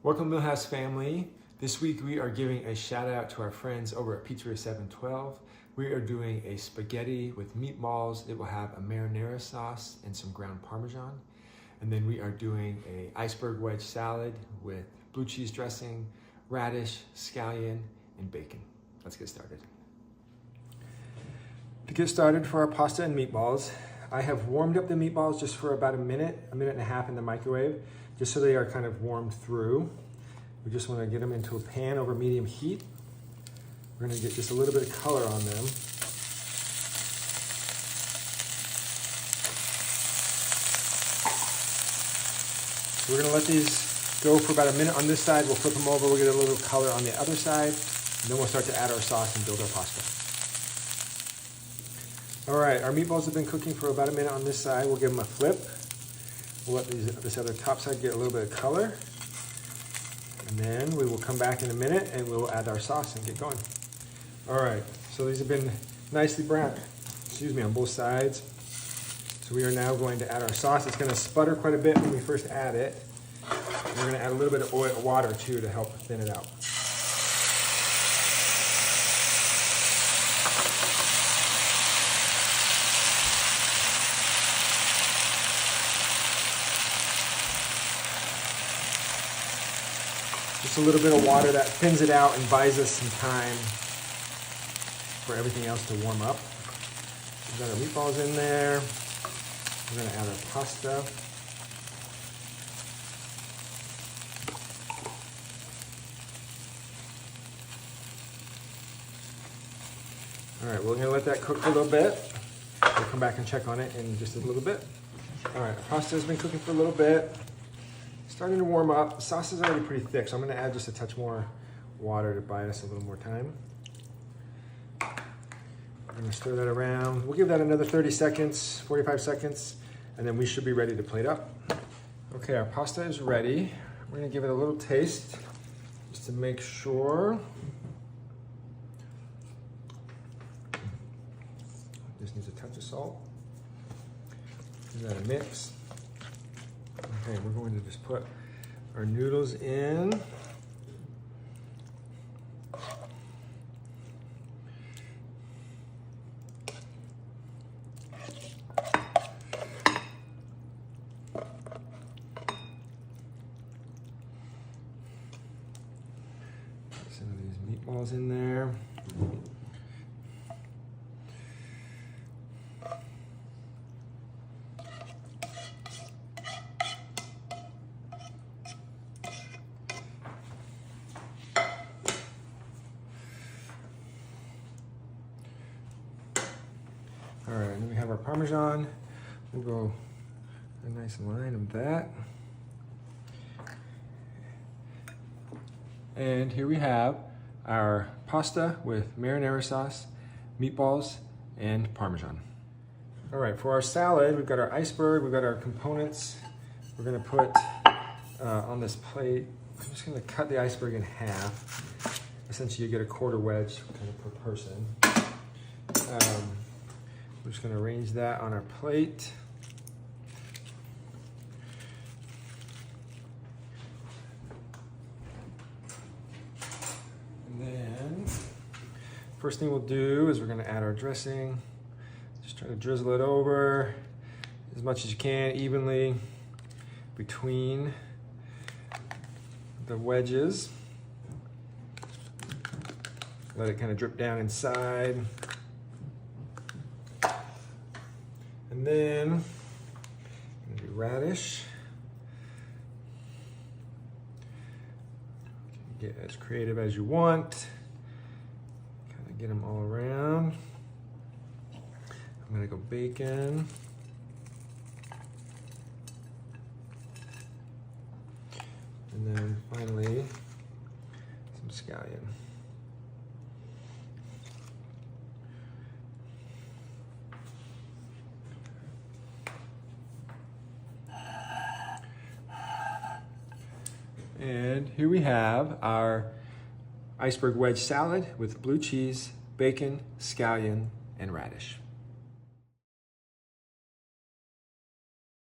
Welcome Mealhouse family. This week we are giving a shout out to our friends over at Pizzeria 712. We are doing a spaghetti with meatballs. It will have a marinara sauce and some ground Parmesan. And then we are doing a iceberg wedge salad with blue cheese dressing, radish, scallion, and bacon. Let's get started. To get started for our pasta and meatballs, I have warmed up the meatballs just for about a minute and a half in the microwave, just so they are kind of warmed through. We just want to get them into a pan over medium heat. We're going to get just a little bit of color on them. So we're going to let these go for about a minute on this side. We'll flip them over, we'll get a little color on the other side, and then we'll start to add our sauce and build our pasta. All right, our meatballs have been cooking for about a minute on this side. We'll give them a flip. We'll let this other top side get a little bit of color. And then we will come back in a minute and we'll add our sauce and get going. All right, so these have been nicely browned, on both sides. So we are now going to add our sauce. It's gonna sputter quite a bit when we first add it. And we're gonna add a little bit of water too to help thin it out. Just a little bit of water that thins it out and buys us some time for everything else to warm up. We've got our meatballs in there. We're going to add our pasta. All right, we're going to let that cook for a little bit. We'll come back and check on it in just a little bit. All right, our pasta has been cooking for a little bit. Starting to warm up. The sauce is already pretty thick, so I'm going to add just a touch more water to buy us a little more time. I'm going to stir that around. We'll give that another 30 seconds, 45 seconds, and then we should be ready to plate up. Okay, our pasta is ready. We're going to give it a little taste just to make sure. This needs a touch of salt. Give that a mix. Okay, we're going to just put our noodles in. Put some of these meatballs in there. All right, and then we have our Parmesan. We'll go a nice line of that. And here we have our pasta with marinara sauce, meatballs, and Parmesan. All right, for our salad, we've got our iceberg, we've got our components. We're gonna put on this plate, I'm just gonna cut the iceberg in half. Essentially, you get a quarter wedge kind of per person. We're just going to arrange that on our plate. And then, first thing we'll do is we're going to add our dressing. Just try to drizzle it over as much as you can, evenly between the wedges. Let it kind of drip down inside. And then I'm gonna do radish. Get as creative as you want. Kind of get them all around. I'm gonna go bacon. And then finally, some scallion. And here we have our iceberg wedge salad with blue cheese, bacon, scallion, and radish.